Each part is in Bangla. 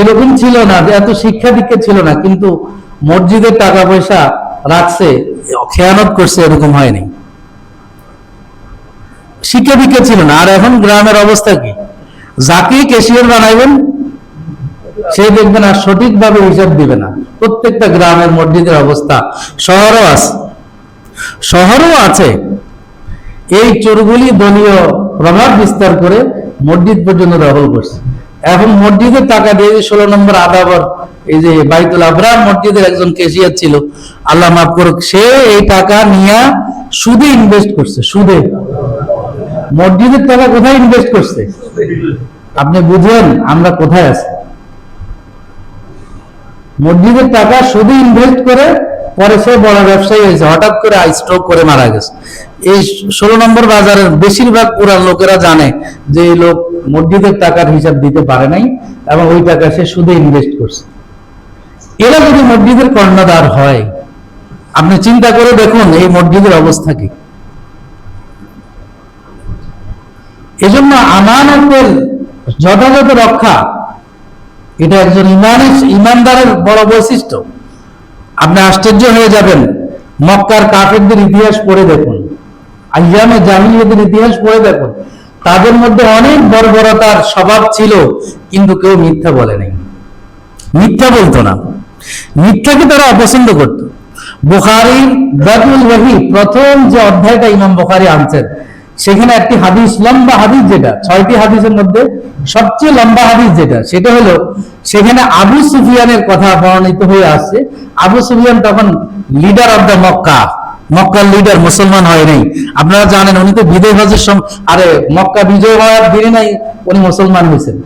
এরকম ছিল না, যে এত শিক্ষা দীক্ষা ছিল না, কিন্তু মসজিদের টাকা পয়সা রাখছে, খেয়ানত করছে, এরকম হয়নি। শিক্ষা দীক্ষা ছিল না। আর এখন গ্রামের অবস্থা কি? যাকে ক্যাশিয়ার বানাইবেন সে দেখবেন আর সঠিকভাবে হিসাব দিবে না। প্রত্যেকটা গ্রামের মসজিদের অবস্থা, শহরও আছে। এই চোরগুলি দলীয় প্রভাব বিস্তার করে মসজিদ পর্যন্ত দখল করছে। এখন মসজিদের টাকা দিয়ে 16 নম্বর আদাবর, এই যে বাইতুল আবরার মসজিদের একজন ক্যাশিয়ার ছিল, আল্লাহ মাফ করুক, সে এই টাকা নিয়ে সুদে ইনভেস্ট করছে। সুদে মসজিদের টাকা কোথায় ইনভেস্ট করছে? আপনি বুঝেন আমরা কোথায় আছি? মসজিদের টাকা সুদে ইনভেস্ট করে পরে সে বড় ব্যবসায়ী হয়েছে, হঠাৎ করে স্ট্রোক করে মারা গেছে। এই 16 নম্বর বাজারের বেশিরভাগ পুরা লোকেরা জানে যে এই লোক মসজিদের টাকার হিসাব দিতে পারে নাই এবং ওই টাকা সে সুদে ইনভেস্ট করছে। এরা যদি মসজিদের কর্ণধার হয়, আপনি চিন্তা করে দেখুন এই মসজিদের অবস্থা কি। এজন্য আমানতের যথাযথ রক্ষা, এটা একজন ইমানদারের বড় বৈশিষ্ট্য। আপনি আশ্চর্য হয়ে যাবেন, মক্কার কাফেরদের ইতিহাস পড়ে দেখুন, আইয়ামে জাহিলিয়াতের ইতিহাস পড়ে দেখুন, তাদের মধ্যে অনেক বর্বরতার স্বভাব ছিল, কিন্তু কেউ মিথ্যা বলে নাই, মিথ্যা বলতো না, মিথ্যাকে তারা অপছন্দ করত। বুখারী বাদুল ওয়াহি প্রথম যে অধ্যায়টা ইমাম বুখারী আনছেন, সেখানে একটি হাদিস, লম্বা হাদিস, যেটা 6টি হাদিসের মধ্যে সবচেয়ে লম্বা হাদিস যেটা, সেটা হলো সেখানে আবু সুফিয়ানের কথা বর্ণিত হয়ে আসছে। আবু সুফিয়ান তখন লিডার অব দ্য মক্কার লিডার, মুসলমান হয় নাই। আপনারা জানেন উনি তো বিজয় হজের সময়, আরে মক্কা বিজয় হওয়ার দিনে নাই উনি মুসলমান হয়েছেন,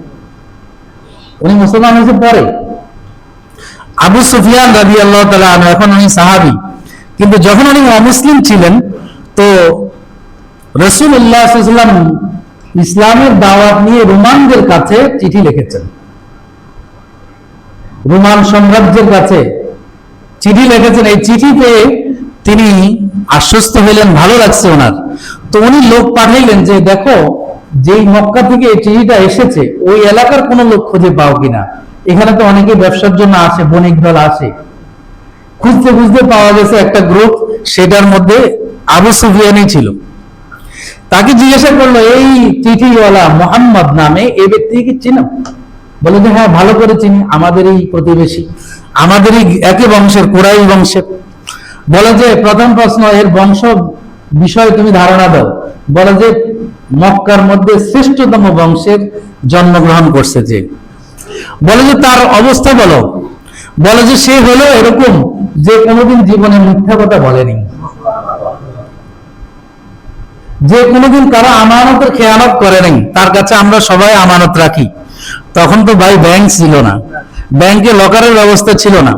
উনি মুসলমান হয়েছে পরে। আবু সুফিয়ান রাদিয়াল্লাহু তাআলা আনহু, এখন উনি সাহাবী, কিন্তু যখন উনি অমুসলিম ছিলেন, তো রাসূলুল্লাহ সাল্লাল্লাহু আলাইহি ওয়াসাল্লাম ইসলামের দাওয়াত নিয়ে রোমানদের কাছে চিঠি লিখেছেন, রোমান সাম্রাজ্যের কাছে চিঠি লিখেছেন। এই চিঠি পেয়ে তিনি আশ্বস্ত হইলেন, ভালো লাগছে ওনার। তো উনি লোক পাঠাইলেন যে দেখো, যেই মক্কা থেকে এই চিঠিটা এসেছে ওই এলাকার কোন লোক খুঁজে পাও কিনা, এখানে তো অনেকে ব্যবসার জন্য আসে, বণিক দল আসে। খুঁজতে খুঁজতে পাওয়া গেছে একটা গ্রুপ, সেটার মধ্যে আবু সুফিয়ানই ছিল। তাকে জিজ্ঞাসা করলো, এই চিঠিওয়ালা মোহাম্মদ নামে এই ব্যক্তিকে কি চিনো? বলে যে হ্যাঁ, ভালো করে চিনি, আমাদেরই প্রতিবেশী, আমাদেরই একই বংশের, কুরাইশ বংশের। বলে যে প্রথম প্রশ্ন, এর বংশ বিষয়ে তুমি ধারণা দাও। বলে যে মক্কার মধ্যে শ্রেষ্ঠতম বংশের জন্মগ্রহণ করছে যে। বলে যে তার অবস্থা বলো। বলে যে সে হলো এরকম যে কোনোদিন জীবনে মিথ্যা কথা বলেনি, যে কোনোদিন কারো আমানতের খেয়ানত করে নাই। তার কাছে আমরা সবাই আমানত রাখি। তখন তো ভাই ব্যাংক ছিল না, ব্যাংকে লকারের ব্যবস্থা ছিল না,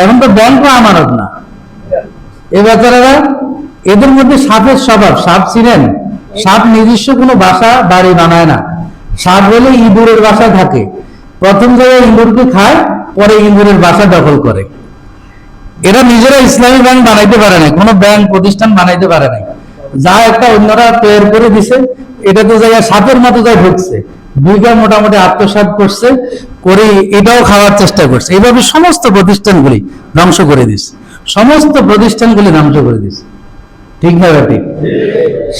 এখন তো ব্যাংকও আমানত না। এ বেচারারা, এদের মধ্যে সাপের স্বভাব। সাপ ছিলেন, সাপ নিজস্ব কোনো বাসা বাড়ি বানায় না। সাপ হলে ইঁদুরের বাসা থাকে, প্রথম জায়গায় ইঁদুরকে খায়, পরে ইঁদুরের বাসা দখল করে। এরা নিজেরা ইসলামী ব্যাংক বানাইতে পারে না, কোনো ব্যাংক প্রতিষ্ঠান বানাইতে পারে নাই। যা একটা অন্যরা তৈরি করে দিছে, এটা তো জায়গায় সাপের মতো যায় ঢুকছে, দুইটা মোটামুটি আত্মসাৎ করছে, করে এটাও খাওয়ার চেষ্টা করছে। এইভাবে সমস্ত প্রতিষ্ঠানগুলি ধ্বংস করে দিচ্ছে, সমস্ত প্রতিষ্ঠানগুলি ধ্বংস করে দিচ্ছে। ঠিক না ঠিক?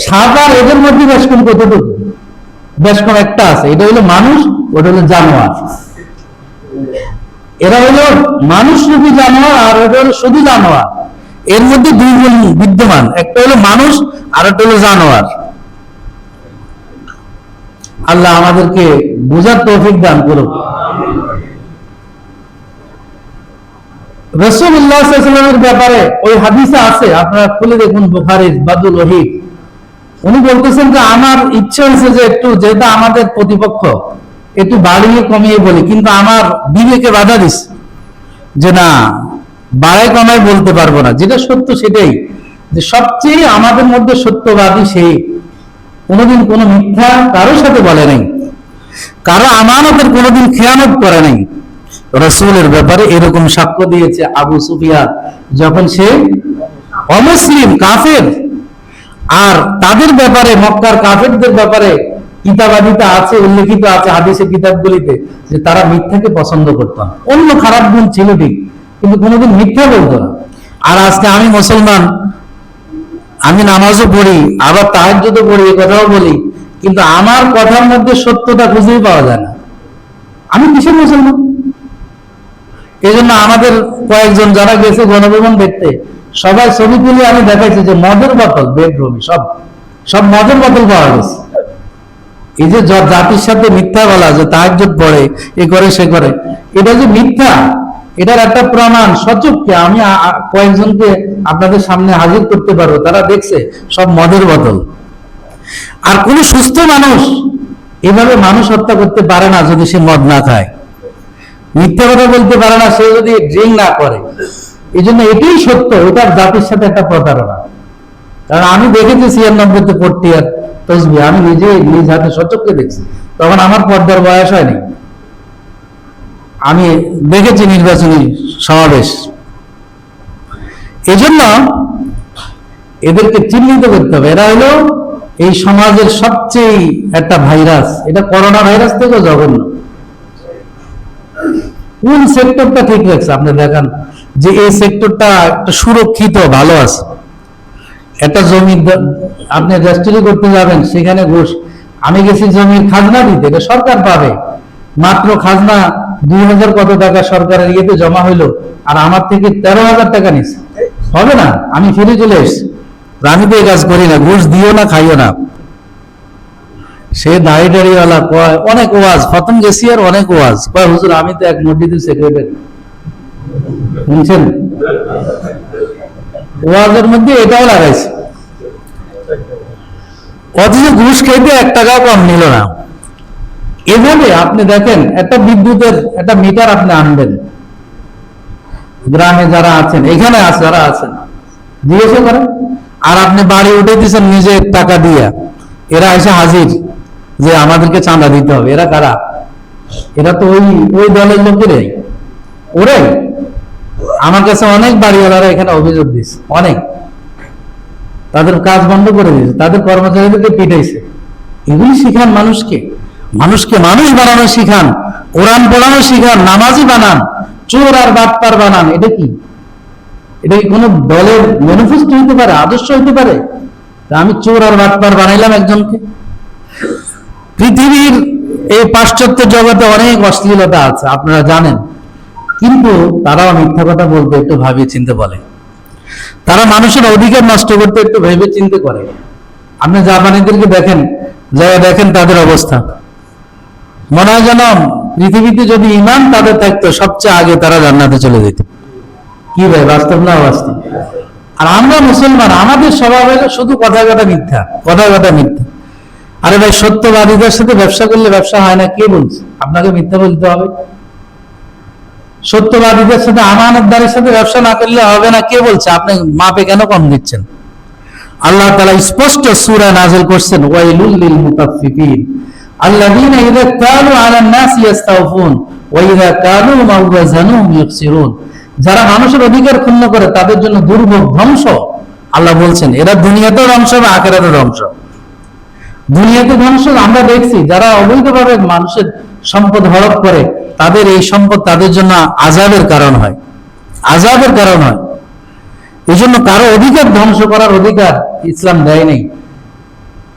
সাপ আর এদের মধ্যে বেশকম কতটুকু? বেশকম একটা আছে, এটা হলো মানুষ, ওটা হলো জানোয়ার। এরা হলো মানুষ রূপী জানোয়ার, আর ওটা হলো শুধু জানোয়ার। এর মধ্যে দুই গুণ বিদ্যমান, একটা হলো মানুষ আর একটা হলো জানোয়ার। আল্লাহ আমাদেরকে বোঝার তৌফিক দান করুক। রাসূলুল্লাহ সাল্লাল্লাহু আলাইহি ওয়াসাল্লামের ব্যাপারে ওই হাদিসে আছে, আপনারা খুলে দেখুন বুখারীর বাদুল ওয়াহি। উনি বলতেছেন যে আমার ইচ্ছা হয়েছে যে একটু, যেটা আমাদের প্রতিপক্ষ, একটু বাড়িয়ে কমিয়ে বলি, কিন্তু আমার বিবেকে বাধা দিচ্ছে যে না, বাড়ায় কমায় বলতে পারবো না, যেটা সত্য সেটাই, যে সবচেয়ে আমাদের মধ্যে সত্যবাদী সেই, কোনোদিন কোনো মিথ্যা কারোর সাথে বলে নাই, কারো আমানতের কোনোদিন খেয়ানত করে নাই। রাসূলের ব্যাপারে এরকম সাক্ষ্য দিয়েছে আবু সুফিয়ান, যখন সে অমুসলিম কাফের। আর তাদের ব্যাপারে, মক্কার কাফেরদের ব্যাপারে কিতাবাদিতে আছে, উল্লেখিত আছে হাদিসের কিতাবগুলিতে, যে তারা মিথ্যাকে পছন্দ করত না। অন্য খারাপ গুণ ছিল ঠিক, কিন্তু কোনোদিন মিথ্যা বলতো না। আর আজকে আমি মুসলমান, আমি নামাজও পড়ি, আবার তাহাজ্জুদও পড়ি, এই কথাও বলি, কিন্তু আমার কথার মধ্যে সত্যতা খুঁজেই পাওয়া যায় না। আমি কিসের মুসলমান? এই জন্য আমাদের কয়েকজন যারা গেছে গণভবন দেখতে, সবাই ছবি তুলে আমি দেখাইছি যে মদের বোতল বেডরুমে সব মদের বোতল পাওয়া গেছে। এই যে জাতির সাথে মিথ্যা বলা, যে তাহাজ্জুদ পড়ে, এ করে সে করে, এটা যে মিথ্যা, এটার একটা প্রমাণ সচক্ষে আমি কয়েকজনকে আপনাদের সামনে হাজির করতে পারবো, তারা দেখছে সব মদের বোতল। আর কোন সুস্থ মানুষ এভাবে মানুষ হত্যা করতে পারে না যদি সে মদ না খায়, মিথ্যা কথা বলতে পারে না সে যদি ড্রিঙ্ক না করে। এই জন্য এটাই সত্য, ওটার জাতির সাথে একটা প্রতারণা। কারণ আমি দেখেছি 96-তে পড়তে আর তসবি, আমি নিজে নিজ হাতে সচক্ষে দেখছি, তখন আমার পর্দার বয়স হয়নি। আমি দেখেছি নির্বাচনী সমাবেশ। এজন্য এদেরকে চিহ্নিত করতে হবে, এরা হলো এই সমাজের সবচেয়ে একটা ভাইরাস। এটা করোনা ভাইরাস থেকেও জঘন্য। কোন সেক্টরটা ঠিক রাখছে আপনি দেখান যে এই সেক্টরটা একটা সুরক্ষিত ভালো আছে। একটা জমি আপনি রেজিস্ট্রি করতে যাবেন, সেখানে ঘুষ। আমি গেছি জমির খাজনা দিতে, এটা সরকার পাবে, মাত্র খাজনা 2000 কত টাকা সরকারের ইয়েতে জমা হইলো, আর আমার থেকে 13,000 টাকা নিচ্ছে। হবে না, আমি ফিরে চলে এসছি। আমি তো এই কাজ করি না, ঘুষ দিও না, খাইও না। সে দাড়ি-টাড়িওয়ালা কয় অনেক ওয়াজ, প্রথম গেছি আর অনেক ওয়াজ কয়, হুজুর আমি তো এক মসজিদের সেক্রেটারি। শুনছেন? ওয়াজের মধ্যে এটাও লাগাইছে, অথচ ঘুষ খেতে 1 টাকাও কম নিল না। এভাবে আপনি দেখেন, একটা বিদ্যুতের একটা মিটার আপনি আনবেন, গ্রামে যারা আছেন, এখানে যারা আছেন, জিজ্ঞেস করেন, আর আপনি বাড়ি উঠে দিচ্ছেন নিজে টাকা দিয়ে, এরা এসে হাজির যে আমাদেরকে চাঁদা দিতে হবে। এরা কারা? এরা তো ওই দলের লোকেরাই। ওরে আমার কাছে অনেক বাড়িওয়ালারা এখানে অভিযোগ দিচ্ছে, অনেক, তাদের কাজ বন্ধ করে দিয়েছে, তাদের কর্মচারীদেরকে পিটাইছে। এগুলি শিখান মানুষকে, মানুষকে মানুষ বানানো শিখান, কোরআন পড়ানো শিখান, নামাজি বানান, চোর আর বাটপার বানান। এটা কি কোনো দলের ম্যানিফেস্টো হইতে পারে, আদর্শ হইতে পারে? আমি চোর আর বাটপার বানাইলাম একজনকে। পৃথিবীর এই পাশ্চাত্য জগতে অনেক অশ্লীলতা আছে, আপনারা জানেন, কিন্তু তারাও মিথ্যা কথা বলতে একটু ভাবিয়ে চিন্তে বলে। তারা মানুষের অধিকার নষ্ট করতে একটু ভেবে চিন্তে করে। আপনি জাপানিদেরকে দেখেন, যারা দেখেন তাদের অবস্থা, মনে হয় যেন পৃথিবীতে যদি ইমান তাদের থাকতো, সবচেয়ে আগে তারা জান্নাতে চলে যেত। কি ভাই, বাস্তব না বাস্তব? আর আমরা মুসলমান, আমাদের স্বভাব হলো শুধু কথা কথা মিথ্যা, কথা কথা মিথ্যা। আরে ভাই, সত্যবাদীদের সাথে ব্যবসা করলে ব্যবসা হয় না, কে বলছে আপনাকে মিথ্যা বলতে হবে? সত্যবাদীদের সাথে, আমানতদারের সাথে ব্যবসা না করলে হবে না, কে বলছে? আপনি মাপে কেন কম দিচ্ছেন? আল্লাহ তাআলা স্পষ্ট সূরা নাযিল করছেন, ওয়াইলুল লিল মুতাফফিফিন আল্লাযীনা ইযা কালু আলান নাসি ইস্তাওফুন ওয়া ইযা কালু আও ওয়াজানুহুম ইখসিরুন। যারা মানুষের অধিকার ক্ষুণ্ণ করে তাদের জন্য দুর্ভোগ, ধ্বংস। আল্লাহ বলছেন এরা দুনিয়াতেও ধ্বংস হবে, আখিরাতেও ধ্বংস। দুনিয়াতে ধ্বংস আমরা দেখছি, যারা অবৈধভাবে মানুষের সম্পদ হড়প করে, তাদের এই সম্পদ তাদের জন্য আযাবের কারণ হয়, আযাবের কারণ হয়। এই জন্য কারো অধিকার ধ্বংস করার অধিকার ইসলাম দেয় নাই।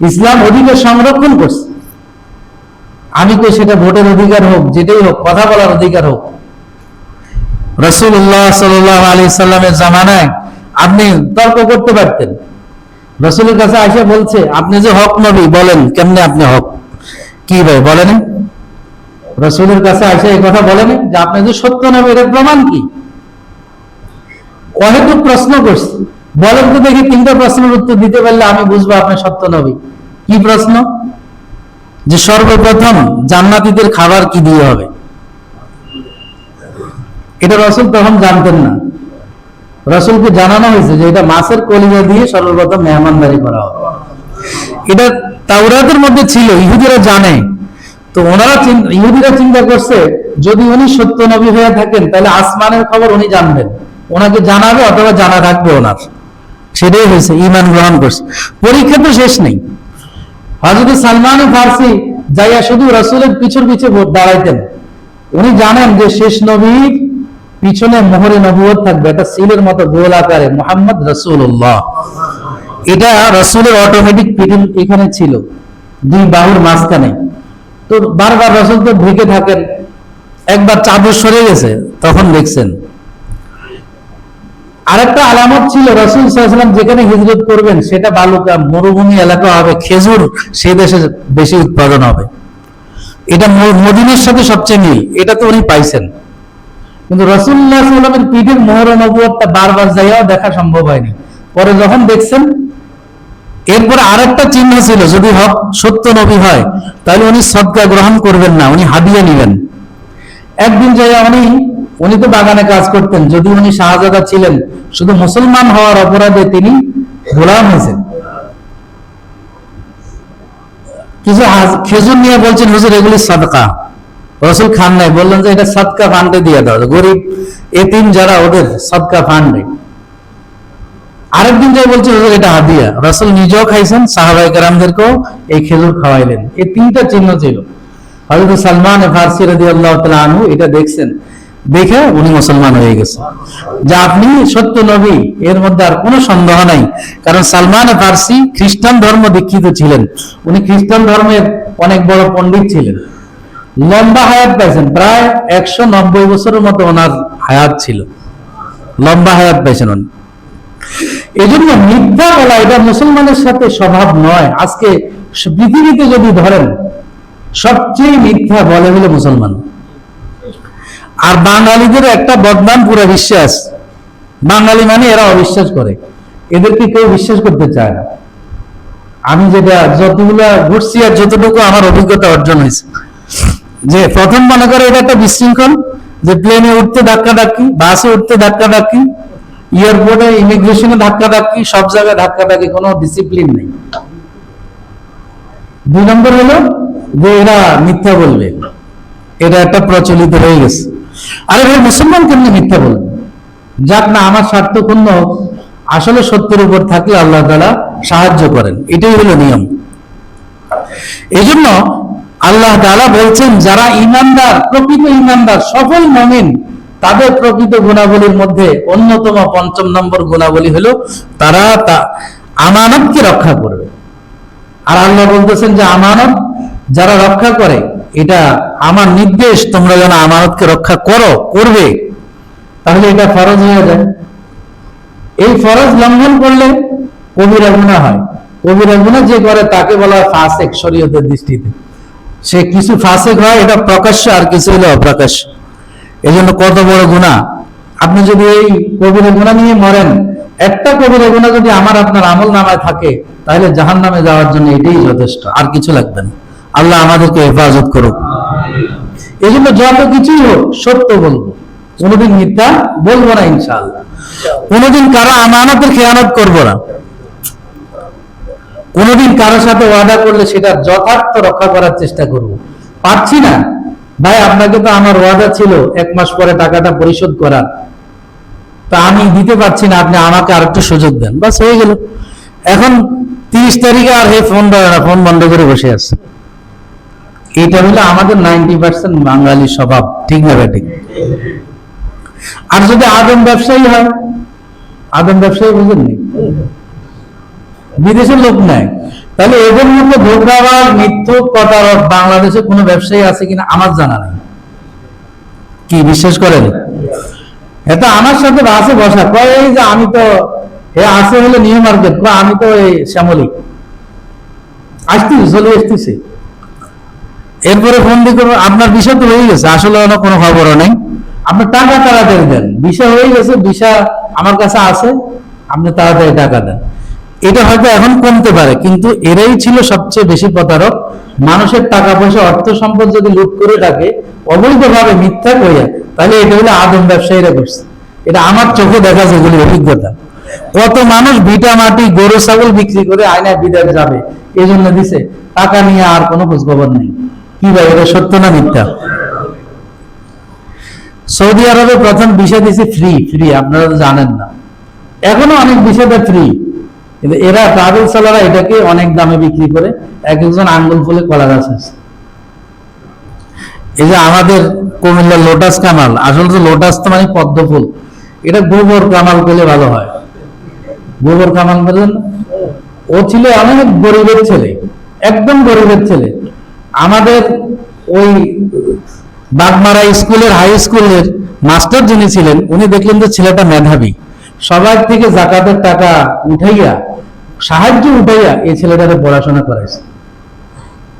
ইসলাম অধিকার সংরক্ষণ করছে। আমি তো সেটা ভোটের অধিকার হোক, যেটাই হোক, কথা বলার অধিকার হোক। রাসূলুল্লাহ সাল্লাল্লাহু আলাইহি সাল্লামের জামানায় আপনি তর্ক করতে পারতেন। রাসূলের কাছে আয়েশা বলছে, আপনি যে হক নবী, বলেন কেমনে আপনি হক? কি ভাই বলেন? রাসূলের কাছে আয়েশা এই কথা বলেন যে আপনি যে সত্য নবী, এর প্রমাণ কি? অহেতুক প্রশ্ন করছে, বলেন তো দেখি 3টা প্রশ্নের উত্তর দিতে পারলে আমি বুঝবো আপনি সত্য নবী। কি প্রশ্ন? যে সর্বপ্রথম জান্নাতীদের খাবার কি দিয়ে হবে? এটা রাসূল তখন জানতেন না। রাসূলকে জানানো হয়েছে যে এটা মাছের কলিজা দিয়ে সর্বপ্রথম মেহমানদারি করা হবে। এটা তাওরাতের মধ্যে ছিল, ইহুদিরা জানে। তো ইহুদিরা চিন্তা করছে, যদি উনি সত্য নবী হয়ে থাকেন তাহলে আসমানের খবর উনি জানবেন, ওনাকে জানাবে অথবা জানা থাকবে ওনার। সেটাই হয়েছে, ঈমান গ্রহণ করছে। পরীক্ষা তো শেষ নেই, হযরত সালমান ফারসি যাইয়া শুধু রাসূলের পিছন পিছে দাঁড়াইতেন। উনি জানেন যে শেষ নবীর পিছনে মোহরে নবুয়ত থাকবে, এটা সিলের মতো গোল আকারে মুহাম্মদ রাসূলুল্লাহ। এটা রাসূলের অটোমেটিক পিঠে এখানে ছিল, দুই বাহুর মাঝখানে। তো বারবার রাসূল তো ঢেকে থাকেন, একবার চাদর সরে গেছে তখন দেখছেন। আরেকটা আলামত ছিল, রাসূল সাল্লাল্লাহু আলাইহি ওয়াসাল্লাম যেখানে হিজরত করবেন সেটা বালুকা মরুভূমি এলাকা হবে, খেজুর সেই দেশে বেশি উৎপাদন হবে। এটা মদিনার সাথে সবচেয়ে মিল, এটা তো উনি পাইছেন। কিন্তু রাসূলুল্লাহ সাল্লাল্লাহু আলাইহি ওয়াসাল্লামের পিঠের মোহর নবুয়তটা বারবার যাইয়াও দেখা সম্ভব হয়নি। পরে যখন দেখছেন, এরপরে আরেকটা চিহ্ন ছিল, যদি হক সত্য নবী হয় তাহলে উনি সদকা গ্রহণ করবেন না, উনি হাদিয়া নেবেন। একদিন যাইয়া উনি তো বাগানে কাজ করতেন, যদি উনি শাহজাদা ছিলেন, শুধু মুসলমান হওয়ার অপরাধে তিনি গোলাম হয়েছেন। কিছু খেজুর নিয়ে বলছেন, হুজুর এগুলি সাদকা। রাসূল খান নাই, বললেন যে এটা সাদকা ফান্ডে দিয়ে দাও, গরিব এতিম যারা ওদের সাদকা ফান্ডে। আরেকদিন যাই বলছে হুজুর এটা হাদিয়া। রাসূল নিজেও খাইছেন, সাহাবায়ে কেরামদেরকেও এই খেজুর খাওয়াইলেন। এই তিনটা চিহ্ন ছিল। হযরত সালমান ফারসি রাদিয়াল্লাহু তাআলা আনহু এটা দেখছেন, দেখে উনি মুসলমান হয়ে গেছে, যে আপনি সত্য নবী, এর মধ্যে আর কোনো সন্দেহ নাই। কারণ সালমান ফারসি খ্রিস্টান ধর্ম দীক্ষিত ছিলেন, উনি খ্রিস্টান ধর্মের অনেক বড় পণ্ডিত ছিলেন, লম্বা হায়াত পাইছেন, প্রায় 190 বছরের মতো ওনার হায়াত ছিল, লম্বা হায়াত পাইছেন উনি। এই জন্য মিথ্যা বলা এটা মুসলমানের সাথে স্বভাব নয়। আজকে পৃথিবীতে যদি ধরেন সবচেয়ে মিথ্যা বলে হলো মুসলমান। আর বাঙালিদের একটা বদনাম পুরো বিশ্বাস, বাঙালি মানে এরা অবিশ্বাস করে, এদেরকে কেউ বিশ্বাস করতে চায় না। আমি যেটা যতগুলা ঘুরছি আর যতটুকু আমার অভিজ্ঞতা অর্জন হয়েছে, যে প্রথম মনে করে এটা একটা বিশৃঙ্খল, যে প্লেনে উঠতে ধাক্কা ধাক্কি, বাসে উঠতে ধাক্কা ধাক্কি, এয়ারপোর্টে ইমিগ্রেশনে ধাক্কা ধাক্কি, সব জায়গায় ধাক্কা ধাক্কি, কোনো ডিসিপ্লিন নেই। 2 নম্বর হলো যে এরা মিথ্যা বলবে, এটা একটা প্রচলিত হয়ে গেছে। আরে ভাই, মুসলমান কেমনি মিথ্যা বলবে? যাক না, আমার স্বার্থ ক্ষুণ্ণ হোক, আসলে সত্যের উপর থাকলে আল্লাহ তাআলা সাহায্য করেন, এটাই হলো নিয়ম। এই জন্য আল্লাহ তাআলা বলছেন, যারা ইমানদার, প্রকৃত ইমানদার, সফল মুমিন, তাদের প্রকৃত গুণাবলীর মধ্যে অন্যতম 5 নম্বর গুণাবলী হলো তারা আমানতকে রক্ষা করবে। আর আল্লাহ বলতেছেন যে আমানত যারা রক্ষা করে, এটা আমার নির্দেশ, তোমরা যেন আমানতকে রক্ষা করবে, তাহলে এটা ফরজ হয়ে যায়। এই ফরজ লঙ্ঘন করলে কবিরা গুনাহ হয়। কবিরা গুনাহ যে করে তাকে বলা হয় ফাসিক শরীয়তের দৃষ্টিতে। সে কিছু ফাসিক হয়, এটা প্রকাশ্য, আর কিছু হলো অপ্রকাশ্য। এই জন্য কত বড় গুনাহ। আপনি যদি এই কবিরা গুনাহ নিয়ে মরেন, একটা কবিরা গুনাহ যদি আমার আপনার আমল নামায় থাকে, তাহলে জাহান্নামে যাওয়ার জন্য এটাই যথেষ্ট, আর কিছু লাগবে না। আল্লাহ আমাদেরকে হেফাজত করুক। এই জন্য যত কিছুই হোক সত্য বলবো, কোনোদিন মিথ্যা বলবো না ইনশাআল্লাহ। কোনোদিন কারো আমানতের খেয়ানত করবো না। কোনোদিন কারোর সাথে ওয়াদা করলে সেটা যথার্থ রক্ষা করার চেষ্টা করব। পারছি না ভাই, আপনাকে তো আমার ওয়াদা ছিল 1 মাস পরে টাকাটা পরিশোধ করার, তা আমি দিতে পারছি না, আপনি আমাকে আরেকটু সুযোগ দেন, বাস হয়ে গেল। এখন 30 তারিখে আর ফোন ধরে না, ফোন বন্ধ করে বসে আছে। এটা হলো আমাদের 90% বাঙালি স্বভাব, ঠিক না বেঠিক? আর যদি আদম ব্যবসায়ী হয়, আদম ব্যবসায়ী বুঝেননি, বিদেশের লোক নেয়, তাহলে এদের মধ্যে ধোঁকাবাজ, মিথ্যুক, প্রতারক বাংলাদেশে কোনো ব্যবসায়ী আছে কিনা আমার জানা নেই। কি বিশ্বাস করেন? এটা আমার সাথে বাসে বসা, কয় এই যে আমি তো আছে হলো নিউ মার্কেট, আমি তো এই শ্যামলী আসতেছি, চলে আসতেছি। এরপরে ফোন দিয়ে করবো, আপনার বিষয় তো হয়ে গেছে, আসলে কোনো খবরও নেই, আপনার টাকা তাড়াতাড়ি দেন, বিষয় হয়ে গেছে, বিষয় আমার কাছে আছে, আপনি তাড়াতাড়ি টাকা দেন। এটা হয়তো এখন কমতে পারে, কিন্তু এরাই ছিল সবচেয়ে বেশি প্রতারক। মানুষের টাকা পয়সা, অর্থ সম্পদ যদি লুট করে থাকে অবৈধভাবে, মিথ্যা কইয়া, তাহলে এটা হলো আদম ব্যবসায়ীরা করছে। এটা আমার চোখে দেখা, যেগুলি অভিজ্ঞতা। কত মানুষ ভিটা মাটি, গরু ছাগল বিক্রি করে আয়নায় বিদেশ যাবে, এই জন্য দিছে, টাকা নিয়ে আর কোনো খোঁজ খবর নেই। কি ভাই, এটা সত্য না মিথ্যা? সৌদি আরবে প্রথম ভিসা দিছে ফ্রি, আপনারা তো জানেন না, এখনো অনেক ভিসাটা ফ্রি। কিন্তু এরা ট্রাভেলস ওয়ালারা এটাকে অনেক দামে বিক্রি করে, এক একজন আঙ্গুল ফুলে কলা গাছ আছে। এই যে আমাদের কুমিল্লার লোটাস কামাল, আসলে তো লোটাস তো মানে পদ্ম ফুল, এটা গোবর কামাল পেলে ভালো হয়। গোবর কামাল বলেন, ও ছিল অনেক গরিবের ছেলে, একদম গরিবের ছেলে। আমাদের ওই বাগমারা স্কুলের, হাই স্কুলের মাস্টার যিনি ছিলেন, উনি দেখলেন যে ছেলেটা মেধাবী, সবার থেকে জাকাতের টাকা উঠাইয়া, সাহায্য উঠাইয়া এই ছেলেটাকে পড়াশোনা করাইছে।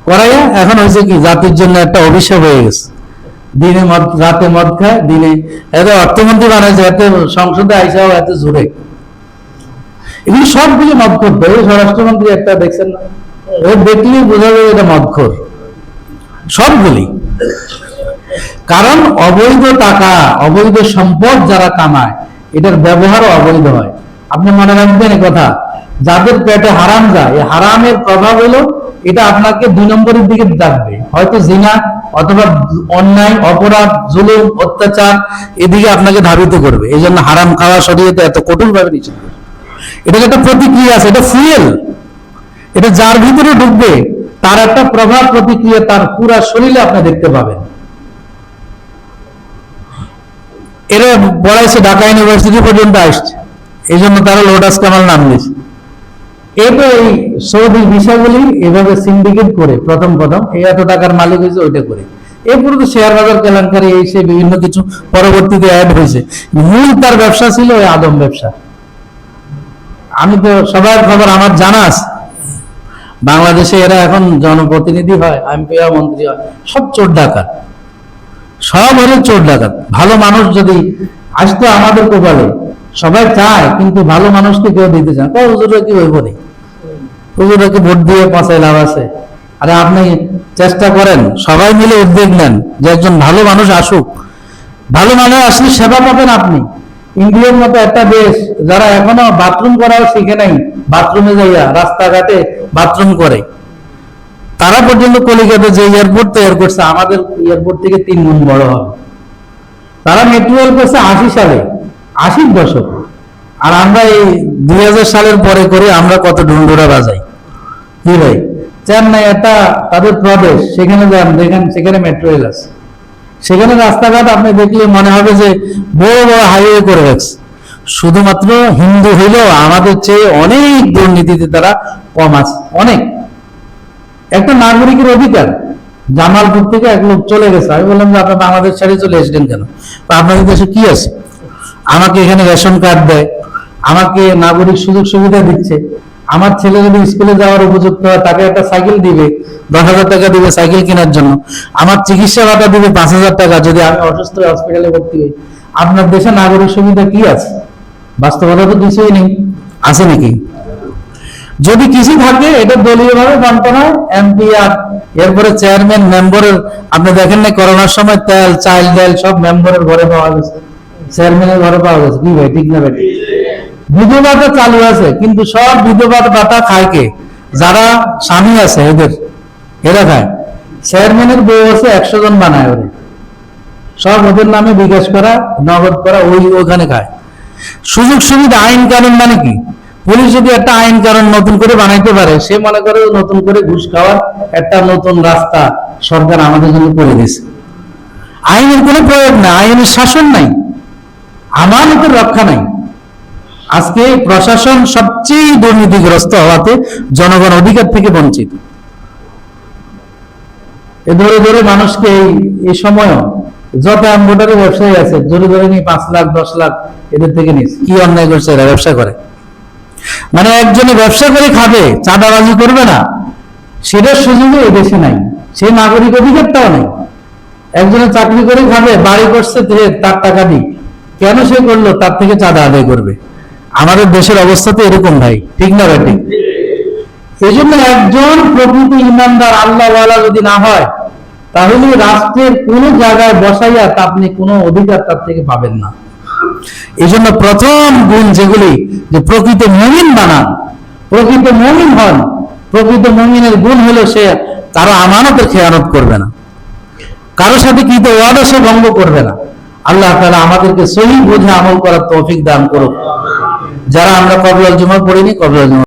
করাইয়া এখন হয়েছে কি, জাতির জন্য একটা অভিশাপ হয়ে গেছে। দিনে মদ, রাতে মদ খায়, দিনে এত অর্থমন্ত্রী বানাইছে, এত সংসদে আইসাও এত জোরে। এগুলি সবগুলি মদখোর। এই স্বরাষ্ট্রমন্ত্রী একটা দেখছেন না, ও দেখলেই বোঝা যাবে এটা মদখোর সবগুলি। কারণ অবৈধ টাকা, অবৈধ সম্পদ যারা কামায়, এটার ব্যবহারও অবৈধ হয়। আপনি মনে রাখবেন এই কথা, যাদের পেটে হারাম যায়, এই হারামের প্রভাব হলো এটা আপনাকে 2 নম্বরের দিকে ডাকবে, হয়তো জিনা অথবা অন্যায়, অপরাধ, জুলুম, অত্যাচার, এদিকে আপনাকে ধাবিত করবে। এই জন্য হারাম খাওয়া শরীয়তে এত কঠোর ভাবে নিষেধ। এটা একটা প্রতিক্রিয়া আছে, এটা ফুয়েল। এটা যার ভিতরে ঢুকবে তার একটা প্রভাব, প্রতিক্রিয়া তার পুরা শরীরে আপনি দেখতে পাবেন। এরা পড়াইছে, ঢাকা ইউনিভার্সিটি পর্যন্ত আসছে, এই জন্য তারা লোটাস কামাল নাম দিয়েছে। এরপর এই সৌদি ভিসাগুলি এভাবে সিন্ডিকেট করে প্রথম এই এত টাকার মালিক হয়েছে ওইটা করে। এরপরে তো শেয়ার বাজার কেলেঙ্কারি, এই সে বিভিন্ন কিছু পরবর্তীতে অ্যাড হয়েছে। মূল তার ব্যবসা ছিল ওই আদম ব্যবসা। আমি তো সবার খবর আমার জানা আছে, বাংলাদেশে এরা এখন জনপ্রতিনিধি হয়, এমপি হয়, মন্ত্রী হয়, সব চোর ডাকাত, সব হলো চোর ডাকাত। ভালো মানুষ যদি আসতো আমাদের কপালে, সবাই চায় কিন্তু ভালো মানুষকে কেউ দিতে চায়, হুজুরা কি হইব নি, হুজুরাকে ভোট দিয়ে পাঁচায় লাভ আছে। আরে আপনি চেষ্টা করেন, সবাই মিলে উদ্যোগ নেন যে একজন ভালো মানুষ আসুক, ভালো মানুষ আসলে সেবা পাবেন আপনি। ইন্ডিয়ার মতো একটা দেশ, যারা এখনো বাথরুম করাও শিখে নাই, বাথরুমে যাইয়া রাস্তাঘাটে বাথরুম করে, তারা পর্যন্ত কলিকাতা যে এয়ারপোর্ট তৈরি করছে আমাদের এয়ারপোর্ট থেকে 3 গুণ বড় হবে। তারা মেট্রো রেল করছে 80 সালে, 80 দশক, আর আমরা এই 2000 সালের পরে করে আমরা কত ঢুন্ডুরা বাজাই। কি ভাই, চেন্নাই একটা তাদের প্রদেশ, সেখানে যান, দেখেন সেখানে মেট্রো রেল আছে, সেখানে রাস্তাঘাট আপনি দেখলে মনে হবে যে বড় বড় হাইওয়ে করে রাখছে। শুধুমাত্র হিন্দু হইলেও আমাদের চেয়ে অনেক দুর্নীতিতে তারা কম আছে, অনেক। একটা নাগরিকের অধিকার, জামালপুর থেকে এক লোক চলে গেছে, আমি বললাম যে আপনি বাংলাদেশ ছেড়ে চলে এসেছেন কেন? আপনাদের দেশে কি আছে? আমাকে এখানে রেশন কার্ড দেয়, আমাকে নাগরিক সুযোগ সুবিধা দিচ্ছে, আমার ছেলে যদি স্কুলে যাওয়ার উপযুক্ত হয় তাকে একটা সাইকেল দিবে, 10,000 টাকা দিবে সাইকেল কেনার জন্য, আমার চিকিৎসা ভাতা দিবে 5,000 টাকা যদি আমি অসুস্থ হসপিটালে ভর্তি হই। আপনার দেশে নাগরিক সুবিধা কি আছে? বাস্তবতা তো কিছুই নেই, আছে নাকি? যদি কিছু থাকে এটা দলীয় ভাবে বন্টন হয়, এমপি আর এরপরে চেয়ারম্যান, মেম্বারের। আপনি দেখেন না করোনার সময় তেল, চাল, ডাল সব মেম্বারের ঘরে পাওয়া গেছে, চেয়ারম্যানের ঘরে পাওয়া গেছে। কি ভাই, ঠিক না ভাই? বিধবা ভাতা চালু আছে, কিন্তু সব বিধবা ভাতা খায় কে? যারা স্বামী আছে এরা খায়। চেয়ারম্যানের বউ আছে 100 জন বানায়, ওরে সব ওদের নামে বিকাশ করা, নগদ করা, ওখানে খায়। সুযোগ সুবিধা, আইন কানুন মানে কি? পুলিশ যদি একটা আইন কানুন নতুন করে বানাইতে পারে, সে মনে করে নতুন করে ঘুষ খাওয়ার একটা নতুন রাস্তা সরকার আমাদের জন্য করে দিয়েছে। আইনের কোনো প্রয়োগ নাই, আইনের শাসন নাই, আমানতের রক্ষা নাই। আজকে প্রশাসন সবচেয়ে দুর্নীতিগ্রস্ত হওয়াতে জনগণ অধিকার থেকে বঞ্চিত। এ ধরে ধরে মানুষকে এই সময়ও যত আমভোটারি ব্যবসায়ী আছে ধরে ধরে নিয়ে 5 লাখ 10 লাখ এদের থেকে নিচ্ছে। কি অন্যায় করছে এরা? ব্যবসা করে, মানে একজনে ব্যবসা করে খাবে, চাঁদাবাজি করবে না, সেটার সুযোগও এই দেশে নাই, সে নাগরিক অধিকারটাও নেই। একজনে চাকরি করে খাবে, বাড়ি করছে, তার টাকা দিই, কেন সে করলো? তার থেকে চাঁদা আদায় করবে। আমাদের দেশের অবস্থা তো এরকম ভাই, ঠিক না ভাই? ঠিক। এই জন্য একজন প্রকৃত ইমানদার আল্লাহওয়ালা যদি না হয়, তাহলে রাষ্ট্রের কোন জায়গায় বসাইয়া আপনি কোনো অধিকার তার থেকে পাবেন না। এই জন্য প্রথম গুণ যেগুলি, যে প্রকৃত মুমিন বানান, প্রকৃত মুমিন হন। প্রকৃত মুমিনের গুণ হলো সে কারো আমানতের খেয়ানত করবে না, কারোর সাথে কৃত ওয়াদা সে ভঙ্গ করবে না। আল্লাহ তাআলা আমাদেরকে সহিহ বুঝে আমল করার তৌফিক দান করুক। যারা আমরা কবুল জুমা পড়িনি, কবুল জুমা